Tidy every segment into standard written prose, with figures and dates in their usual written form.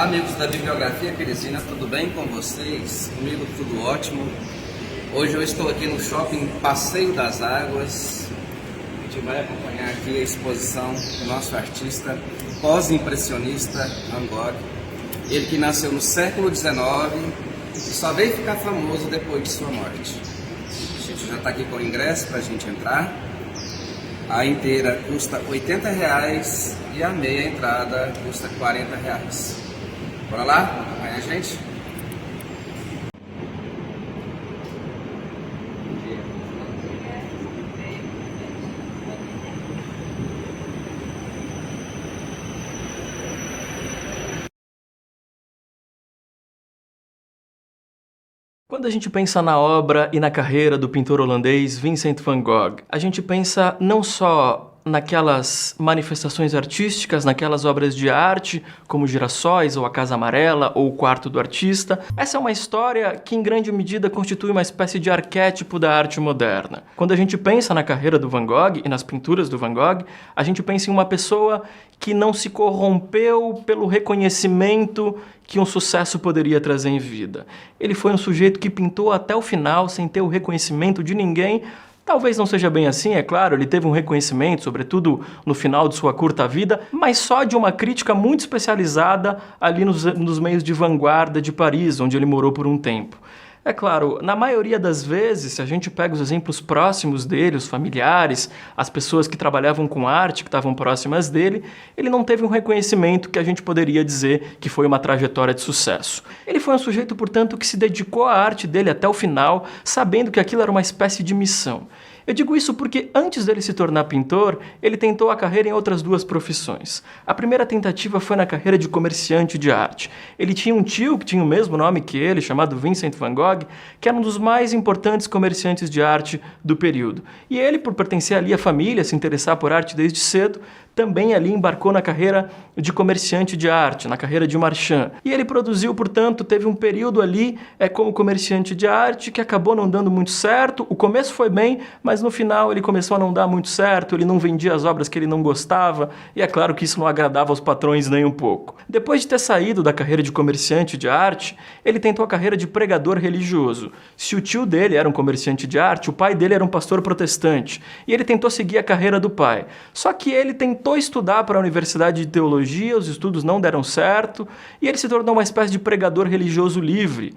Olá, amigos da Bibliografia Teresina, tudo bem com vocês? Comigo tudo ótimo. Hoje eu estou aqui no shopping Passeio das Águas. A gente vai acompanhar aqui a exposição do nosso artista pós-impressionista Van Gogh. Ele que nasceu no século XIX e só veio ficar famoso depois de sua morte. A gente já está aqui com o ingresso para a gente entrar. A inteira custa R$80 e a meia entrada custa R$40. Bora lá? Acompanha a gente? Quando a gente pensa na obra e na carreira do pintor holandês Vincent van Gogh, a gente pensa não só naquelas manifestações artísticas, naquelas obras de arte, como Girassóis, ou A Casa Amarela, ou O Quarto do Artista. Essa é uma história que, em grande medida, constitui uma espécie de arquétipo da arte moderna. Quando a gente pensa na carreira do Van Gogh e nas pinturas do Van Gogh, a gente pensa em uma pessoa que não se corrompeu pelo reconhecimento que um sucesso poderia trazer em vida. Ele foi um sujeito que pintou até o final, sem ter o reconhecimento de ninguém. Talvez não seja bem assim, é claro, ele teve um reconhecimento, sobretudo no final de sua curta vida, mas só de uma crítica muito especializada ali nos meios de vanguarda de Paris, onde ele morou por um tempo. É claro, na maioria das vezes, se a gente pega os exemplos próximos dele, os familiares, as pessoas que trabalhavam com arte, que estavam próximas dele, ele não teve um reconhecimento que a gente poderia dizer que foi uma trajetória de sucesso. Ele foi um sujeito, portanto, que se dedicou à arte dele até o final, sabendo que aquilo era uma espécie de missão. Eu digo isso porque antes dele se tornar pintor, ele tentou a carreira em outras duas profissões. A primeira tentativa foi na carreira de comerciante de arte. Ele tinha um tio que tinha o mesmo nome que ele, chamado Vincent van Gogh, que era um dos mais importantes comerciantes de arte do período. E ele, por pertencer ali à família, se interessar por arte desde cedo, também ali embarcou na carreira de comerciante de arte, na carreira de marchand. E ele produziu, portanto, teve um período ali como comerciante de arte que acabou não dando muito certo. O começo foi bem, mas no final ele começou a não dar muito certo, ele não vendia as obras que ele não gostava, e é claro que isso não agradava aos patrões nem um pouco. Depois de ter saído da carreira de comerciante de arte, ele tentou a carreira de pregador religioso. Se o tio dele era um comerciante de arte, o pai dele era um pastor protestante, e ele tentou seguir a carreira do pai. Só que ele tentou estudar para a Universidade de Teologia, os estudos não deram certo, e ele se tornou uma espécie de pregador religioso livre.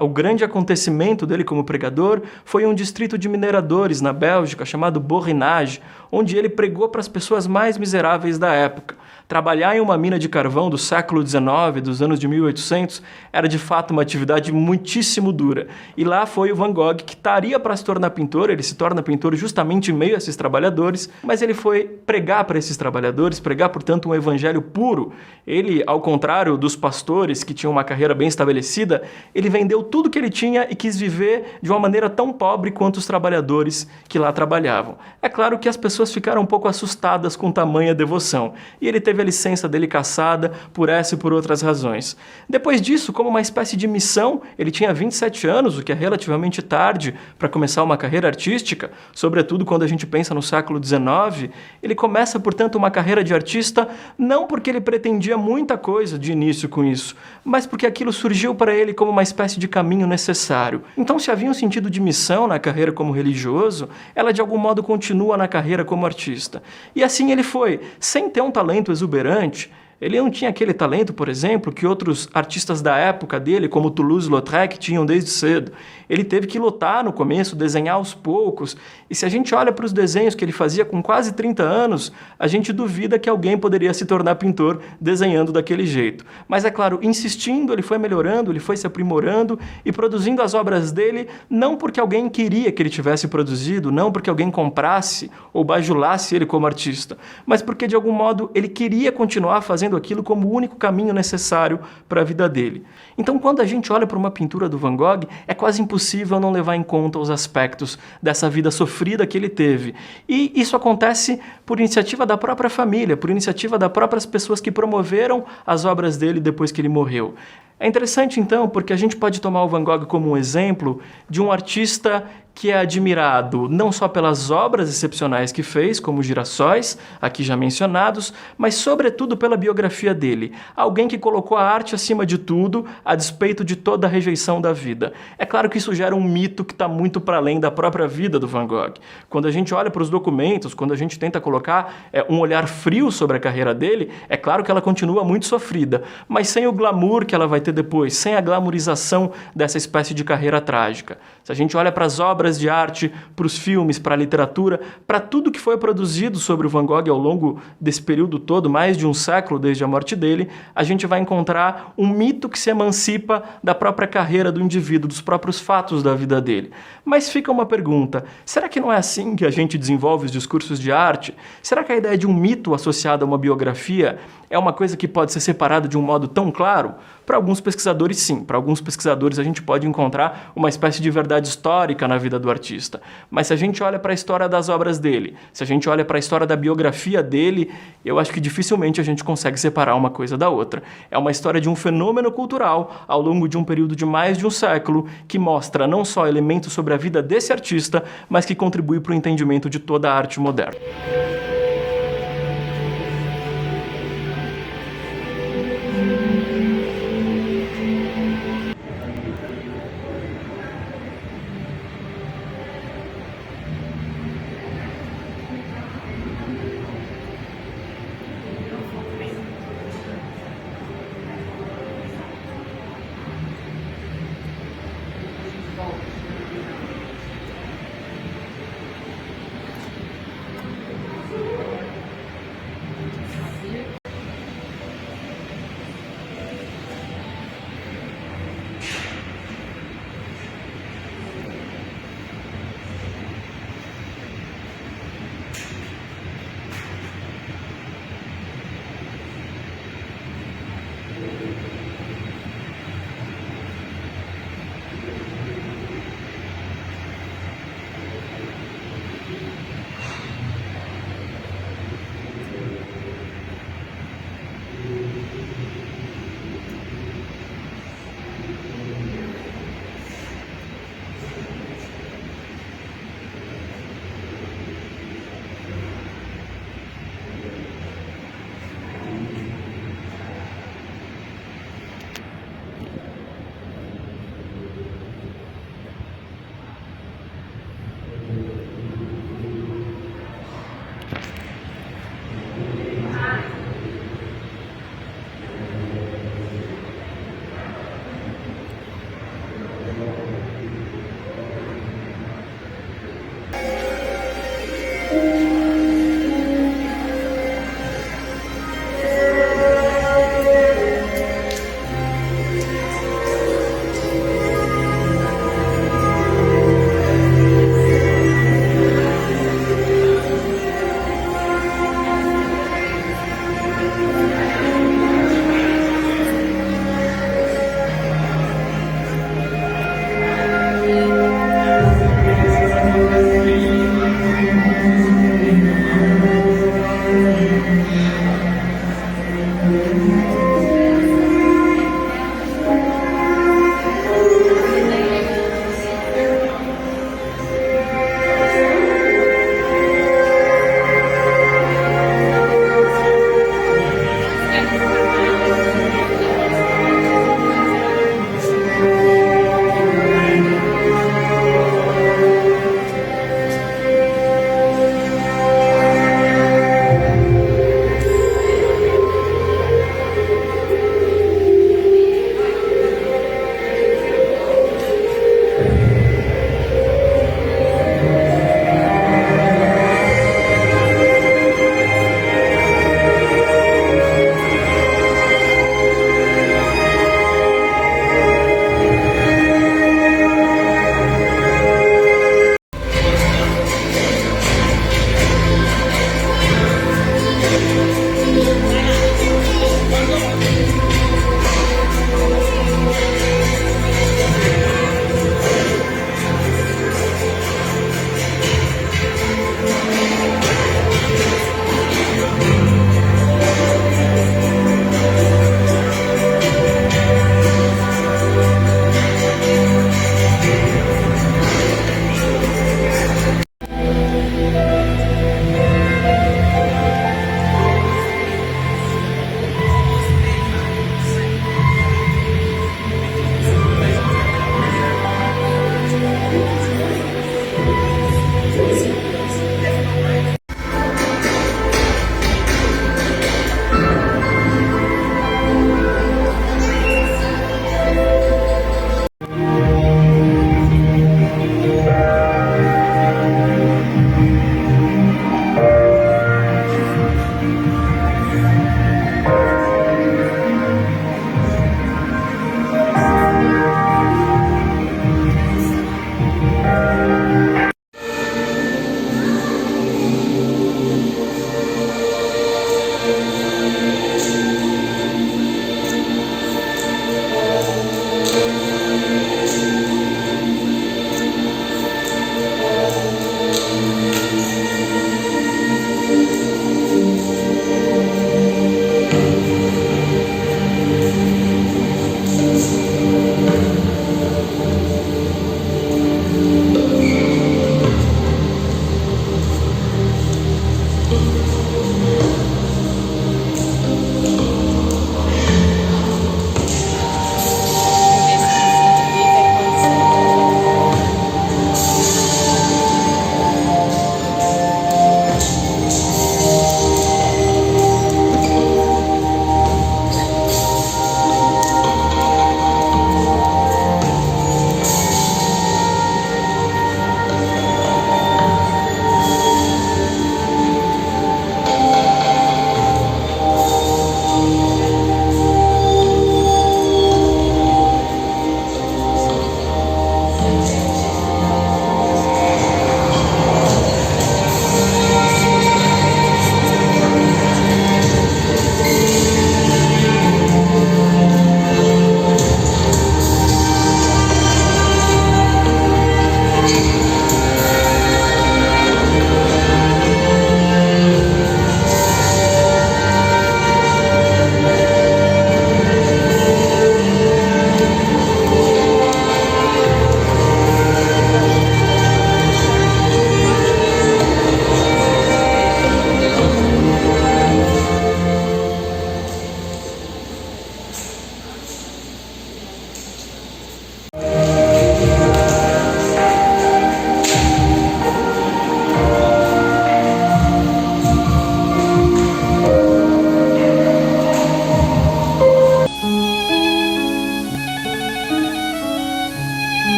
O grande acontecimento dele como pregador foi um distrito de mineradores na Bélgica chamado Borinage, onde ele pregou para as pessoas mais miseráveis da época. Trabalhar em uma mina de carvão do século XIX, dos anos de 1800, era de fato uma atividade muitíssimo dura. E lá foi o Van Gogh que estaria para se tornar pintor, ele se torna pintor justamente em meio a esses trabalhadores, mas ele foi pregar para esses trabalhadores, pregar, portanto, um evangelho puro. Ele, ao contrário dos pastores que tinham uma carreira bem estabelecida, ele vendeu tudo que ele tinha e quis viver de uma maneira tão pobre quanto os trabalhadores que lá trabalhavam. É claro que as pessoas ficaram um pouco assustadas com tamanha devoção, e ele teve a licença dele cassada por essa e por outras razões. Depois disso, como uma espécie de missão, ele tinha 27 anos, o que é relativamente tarde para começar uma carreira artística, sobretudo quando a gente pensa no século XIX, ele começa, portanto, uma carreira de artista não porque ele pretendia muita coisa de início com isso, mas porque aquilo surgiu para ele como uma espécie de caminho necessário. Então, se havia um sentido de missão na carreira como religioso, ela de algum modo continua na carreira como artista. E assim ele foi, sem ter um talento exuberante. Ele não tinha aquele talento, por exemplo, que outros artistas da época dele, como Toulouse-Lautrec, tinham desde cedo. Ele teve que lutar no começo, desenhar aos poucos. E se a gente olha para os desenhos que ele fazia com quase 30 anos, a gente duvida que alguém poderia se tornar pintor desenhando daquele jeito. Mas, é claro, insistindo, ele foi melhorando, ele foi se aprimorando e produzindo as obras dele, não porque alguém queria que ele tivesse produzido, não porque alguém comprasse ou bajulasse ele como artista, mas porque, de algum modo, ele queria continuar fazendo aquilo como o único caminho necessário para a vida dele. Então, quando a gente olha para uma pintura do Van Gogh, é quase impossível não levar em conta os aspectos dessa vida sofrida que ele teve. E isso acontece por iniciativa da própria família, por iniciativa das próprias pessoas que promoveram as obras dele depois que ele morreu. É interessante, então, porque a gente pode tomar o Van Gogh como um exemplo de um artista que é admirado não só pelas obras excepcionais que fez, como Girassóis, aqui já mencionados, mas sobretudo pela biografia dele. Alguém que colocou a arte acima de tudo, a despeito de toda a rejeição da vida. É claro que isso gera um mito que está muito para além da própria vida do Van Gogh. Quando a gente olha para os documentos, quando a gente tenta colocar um olhar frio sobre a carreira dele, é claro que ela continua muito sofrida, mas sem o glamour que ela vai ter depois, sem a glamourização dessa espécie de carreira trágica. Se a gente olha para as obras de arte, para os filmes, para a literatura, para tudo que foi produzido sobre o Van Gogh ao longo desse período todo, mais de um século desde a morte dele, a gente vai encontrar um mito que se emancipa da própria carreira do indivíduo, dos próprios fatos da vida dele. Mas fica uma pergunta, será que não é assim que a gente desenvolve os discursos de arte? Será que a ideia de um mito associado a uma biografia é uma coisa que pode ser separada de um modo tão claro? Para alguns pesquisadores, sim. Para alguns pesquisadores, a gente pode encontrar uma espécie de verdade histórica na vida do artista. Mas se a gente olha para a história das obras dele, se a gente olha para a história da biografia dele, eu acho que dificilmente a gente consegue separar uma coisa da outra. É uma história de um fenômeno cultural ao longo de um período de mais de um século que mostra não só elementos sobre a vida desse artista, mas que contribui para o entendimento de toda a arte moderna.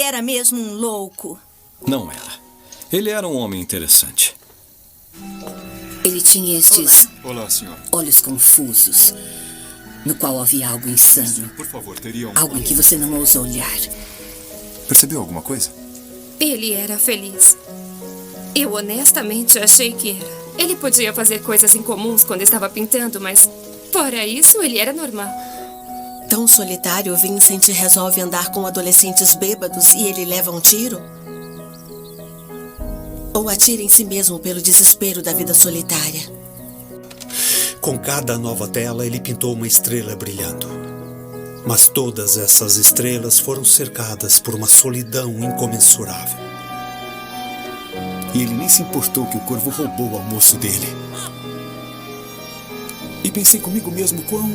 era mesmo um louco. Não era. Ele era um homem interessante. Ele tinha estes Olá, senhora. olhos confusos, no qual havia algo insano. Por favor, teria Algo em que você não ousa olhar. Percebeu alguma coisa? Ele era feliz. Eu honestamente achei que era. Ele podia fazer coisas incomuns quando estava pintando, mas fora isso, ele era normal. Tão solitário, Vincent resolve andar com adolescentes bêbados e ele leva um tiro? Ou atira em si mesmo pelo desespero da vida solitária? Com cada nova tela, ele pintou uma estrela brilhando. Mas todas essas estrelas foram cercadas por uma solidão incomensurável. E ele nem se importou que o corvo roubou o almoço dele. E pensei comigo mesmo quão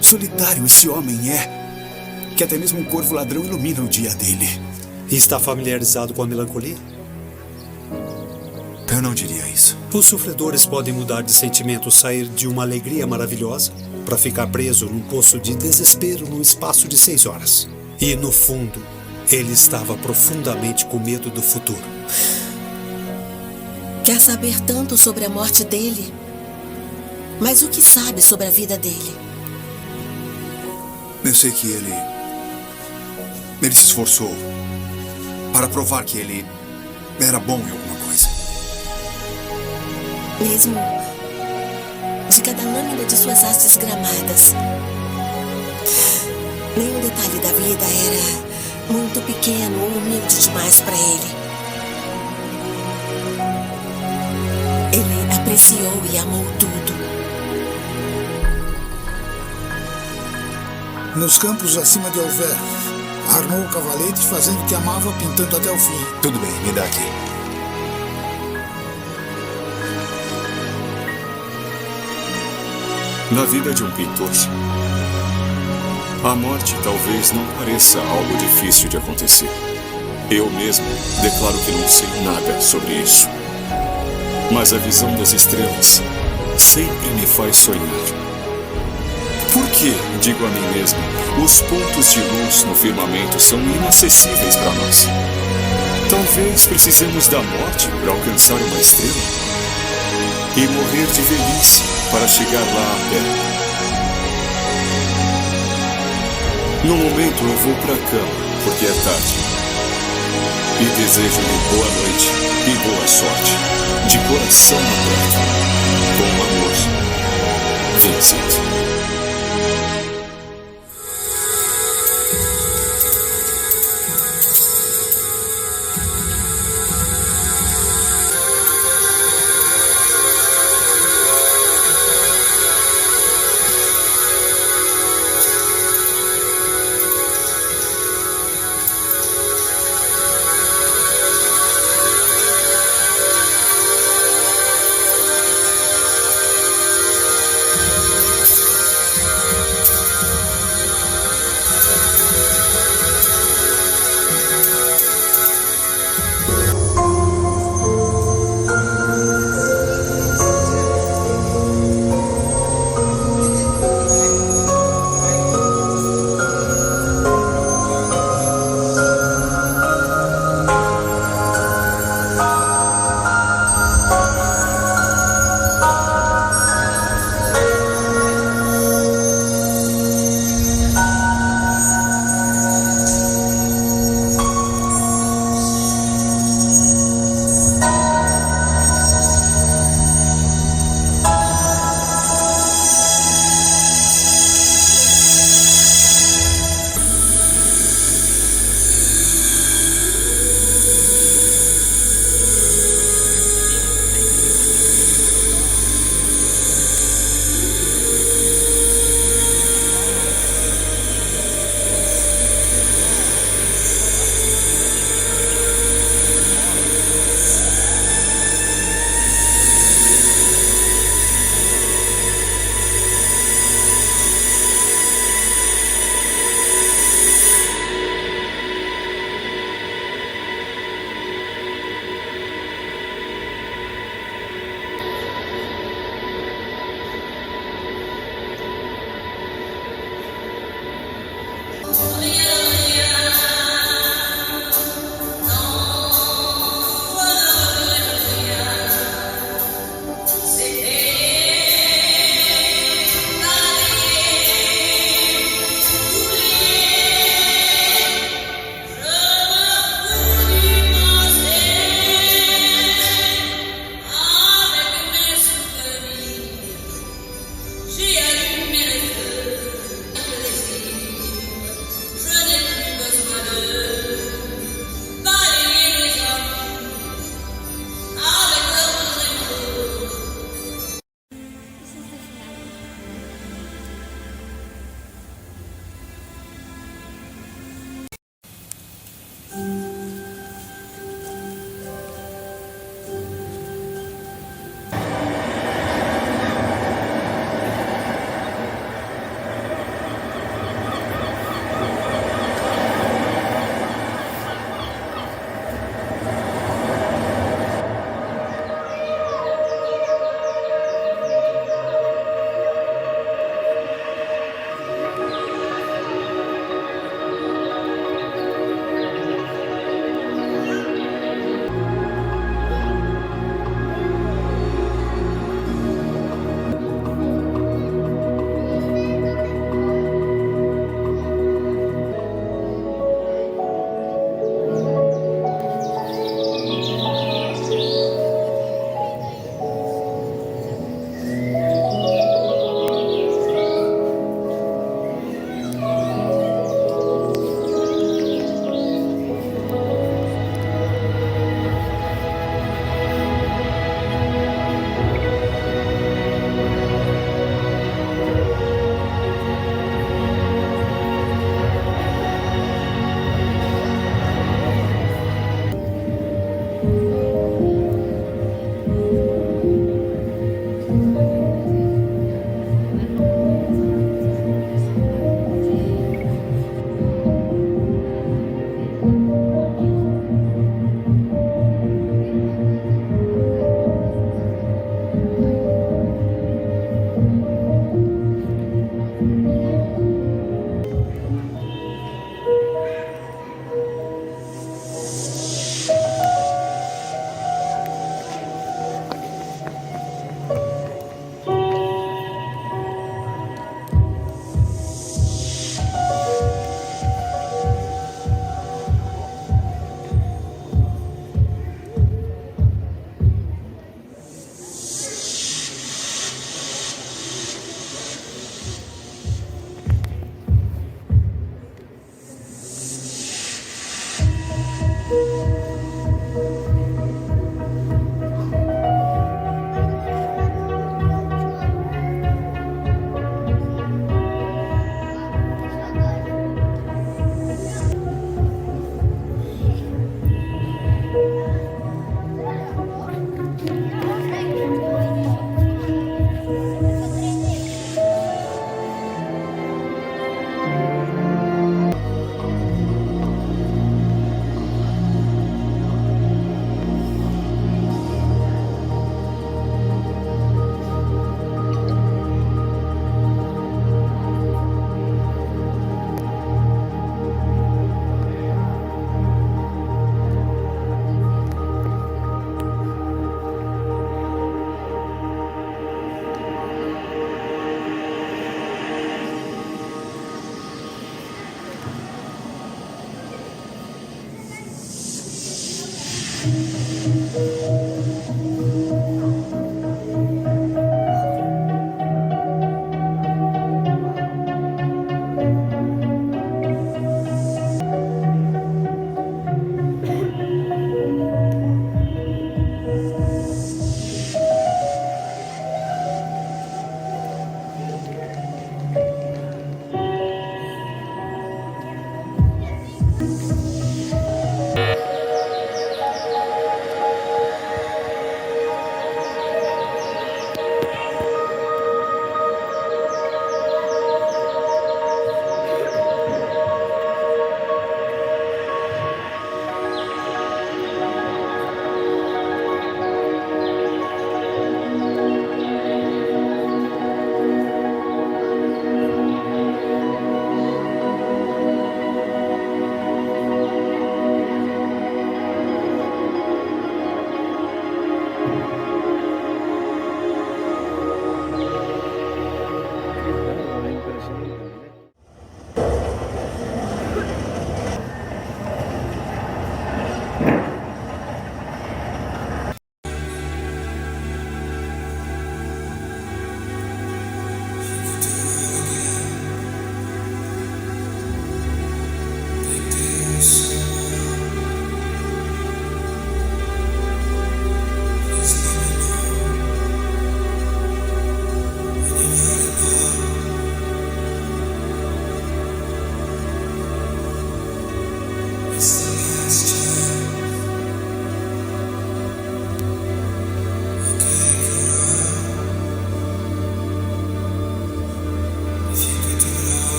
solitário esse homem é, que até mesmo um corvo ladrão ilumina o dia dele. E está familiarizado com a melancolia? Eu não diria isso. Os sofredores podem mudar de sentimento, sair de uma alegria maravilhosa para ficar preso num poço de desespero num espaço de 6 horas. E, no fundo, ele estava profundamente com medo do futuro. Quer saber tanto sobre a morte dele? Mas o que sabe sobre a vida dele? Eu sei que ele se esforçou para provar que ele era bom em alguma coisa. Mesmo de cada lâmina de suas hastes gramadas, nenhum detalhe da vida era muito pequeno ou humilde demais para ele. Ele apreciou e amou tudo. Nos campos acima de Alver, armou o cavalete fazendo o que amava, pintando até o fim. Tudo bem, me dá aqui. Na vida de um pintor, a morte talvez não pareça algo difícil de acontecer. Eu mesmo declaro que não sei nada sobre isso. Mas a visão das estrelas sempre me faz sonhar. Por que, digo a mim mesmo, os pontos de luz no firmamento são inacessíveis para nós? Talvez precisemos da morte para alcançar uma estrela? E morrer de velhice para chegar lá a pé. No momento eu vou para a cama, porque é tarde. E desejo-lhe boa noite e boa sorte, de coração aberto, com amor, Vincent.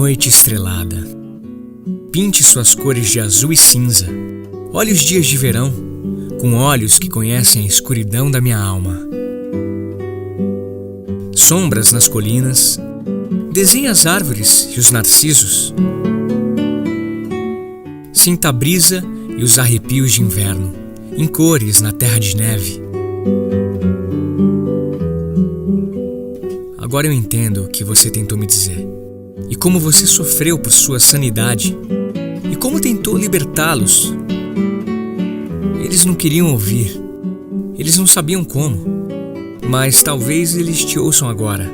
noite estrelada. Pinte suas cores de azul e cinza. Olhe os dias de verão, com olhos que conhecem a escuridão da minha alma. Sombras nas colinas. Desenhe as árvores e os narcisos. Sinta a brisa e os arrepios de inverno, em cores na terra de neve. Agora eu entendo o que você tentou me dizer, e como você sofreu por sua sanidade, e como tentou libertá-los. Eles não queriam ouvir, eles não sabiam como, mas talvez eles te ouçam agora.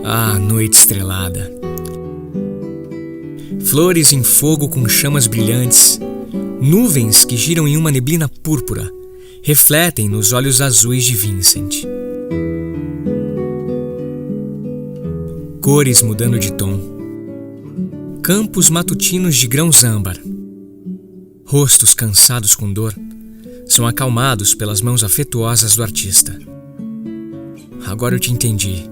Ah, noite estrelada. Flores em fogo com chamas brilhantes, nuvens que giram em uma neblina púrpura, refletem nos olhos azuis de Vincent. Cores mudando de tom. Campos matutinos de grãos âmbar. Rostos cansados com dor são acalmados pelas mãos afetuosas do artista. Agora eu te entendi.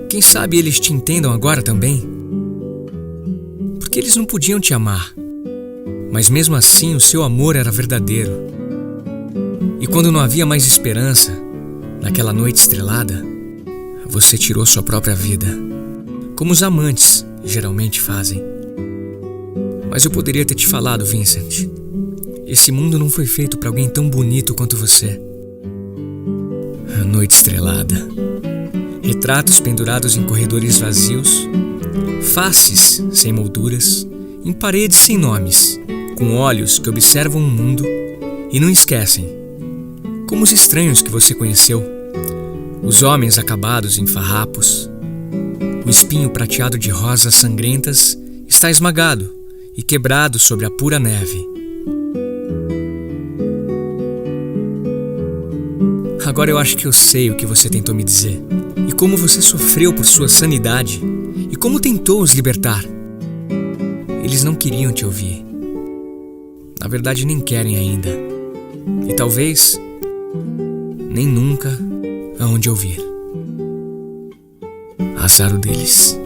Quem sabe eles te entendam agora também? Porque eles não podiam te amar, mas mesmo assim o seu amor era verdadeiro. E quando não havia mais esperança, naquela noite estrelada, você tirou sua própria vida, como os amantes geralmente fazem. Mas eu poderia ter te falado, Vincent. Esse mundo não foi feito para alguém tão bonito quanto você. A noite estrelada. Retratos pendurados em corredores vazios, faces sem molduras, em paredes sem nomes, com olhos que observam o mundo e não esquecem, como os estranhos que você conheceu, os homens acabados em farrapos. O espinho prateado de rosas sangrentas está esmagado e quebrado sobre a pura neve. Agora eu acho que eu sei o que você tentou me dizer, e como você sofreu por sua sanidade, e como tentou os libertar. Eles não queriam te ouvir. Na verdade, nem querem ainda. E talvez nem nunca hão de ouvir. Azar o deles.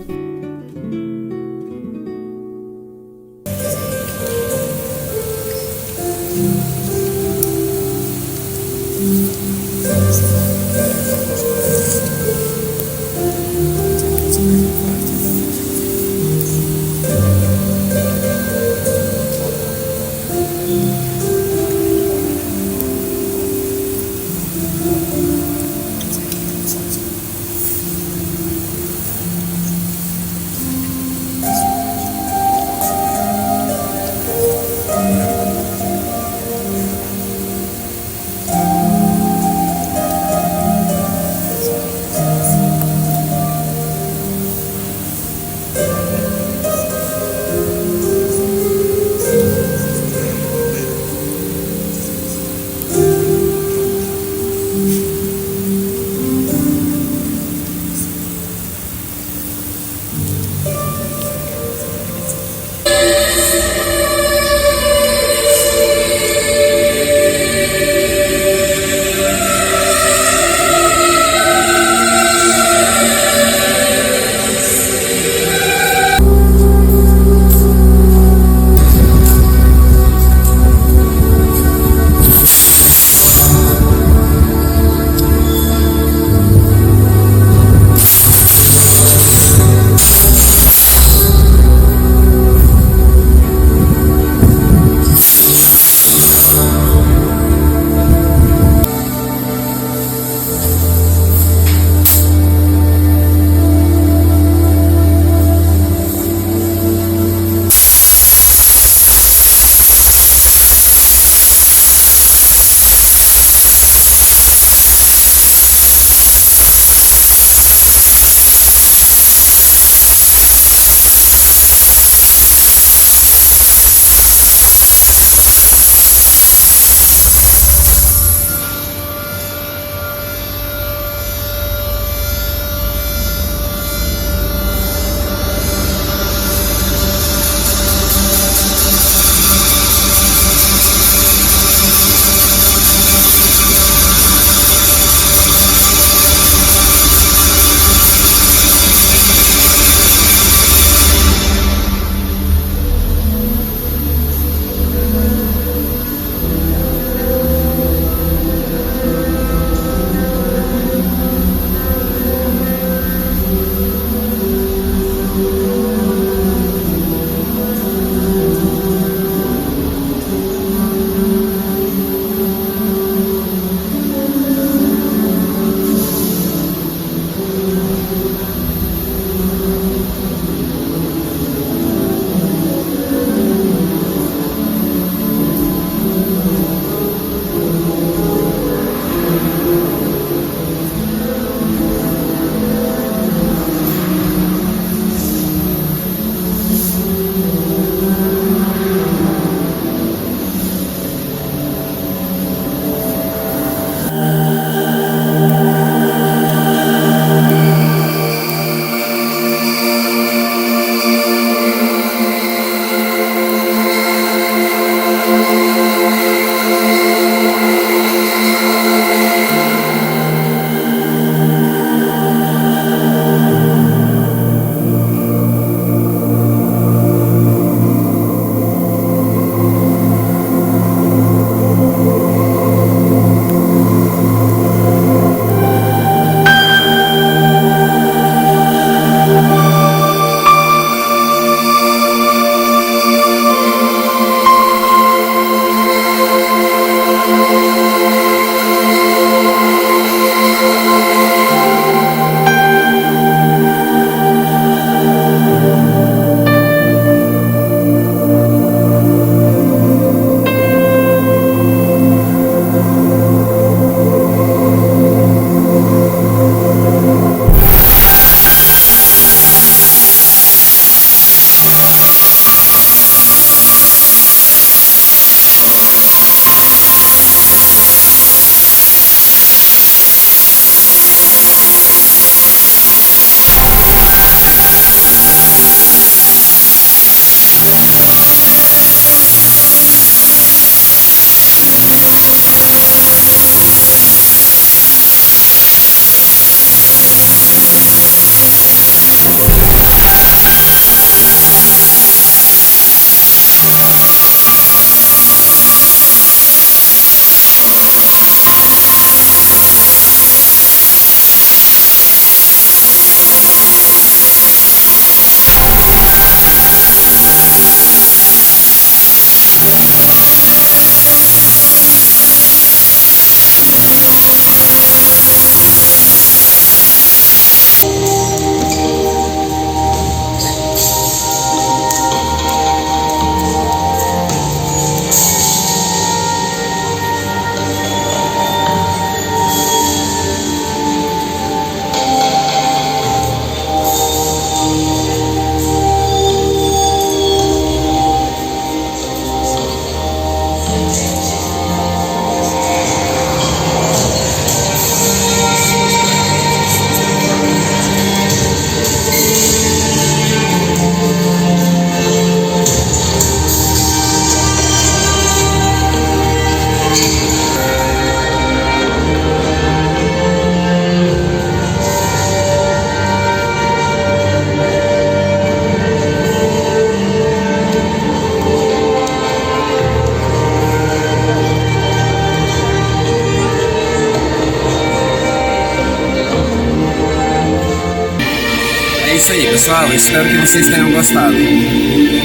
isso aí, pessoal. Eu espero que vocês tenham gostado.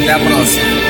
Até a próxima.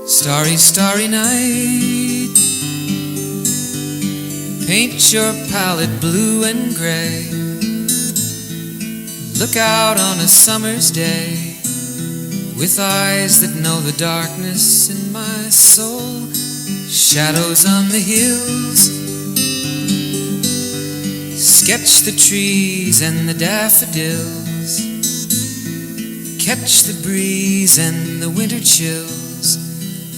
Starry, starry night, paint your palette blue and gray. Look out on a summer's day with eyes that know the darkness in my soul. Shadows on the hills, sketch the trees and the daffodils, catch the breeze and the winter chills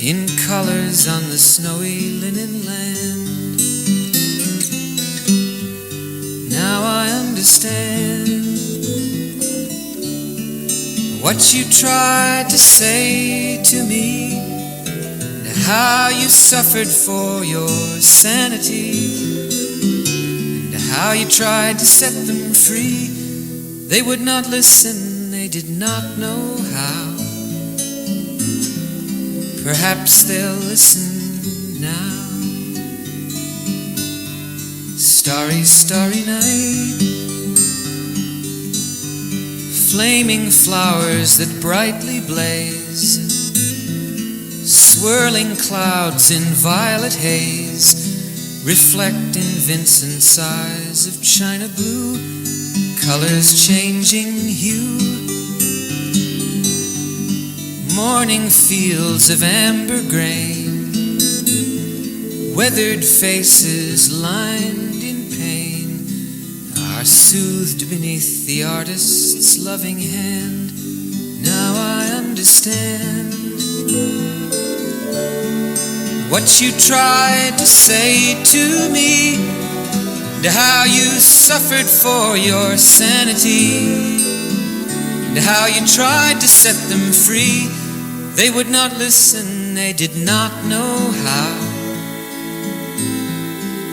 in colors on the snowy linen land. Now I understand what you tried to say to me, and how you suffered for your sanity, and how you tried to set them free. They would not listen, they did not know how. Perhaps they'll listen now. Starry, starry night, flaming flowers that brightly blaze, swirling clouds in violet haze, reflect in Vincent's eyes of china blue, colors changing hue. Morning fields of amber grain, weathered faces lined in pain, are soothed beneath the artist's loving hand. Now I understand what you tried to say to me, and how you suffered for your sanity, and how you tried to set them free. They would not listen, they did not know how.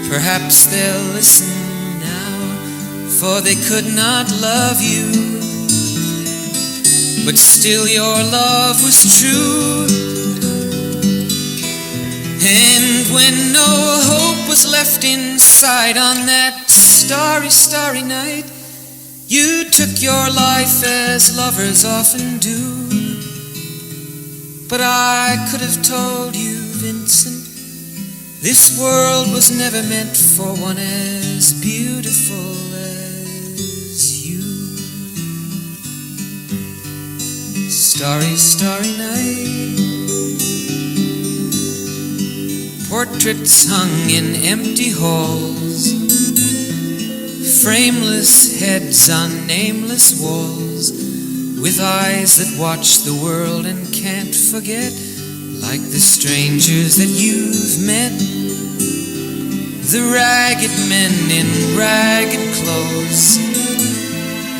Perhaps they'll listen now, for they could not love you, but still your love was true. And when no hope was left inside on that starry, starry night, you took your life as lovers often do. But I could have told you Vincent, this world was never meant for one as beautiful as you. Starry, starry night, portraits hung in empty halls, frameless heads on nameless walls, with eyes that watch the world and can't forget, like the strangers that you've met, the ragged men in ragged clothes,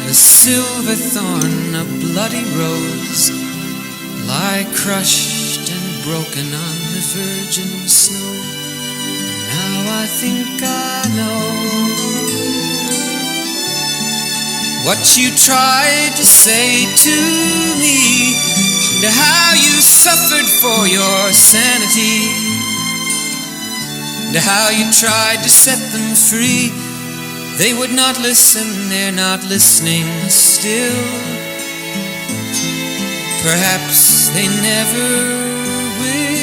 a silver thorn, a bloody rose, lie crushed and broken on the virgin snow. Now I think I know what you tried to say to me, and how you suffered for your sanity, and how you tried to set them free. They would not listen, they're not listening still. Perhaps they never will.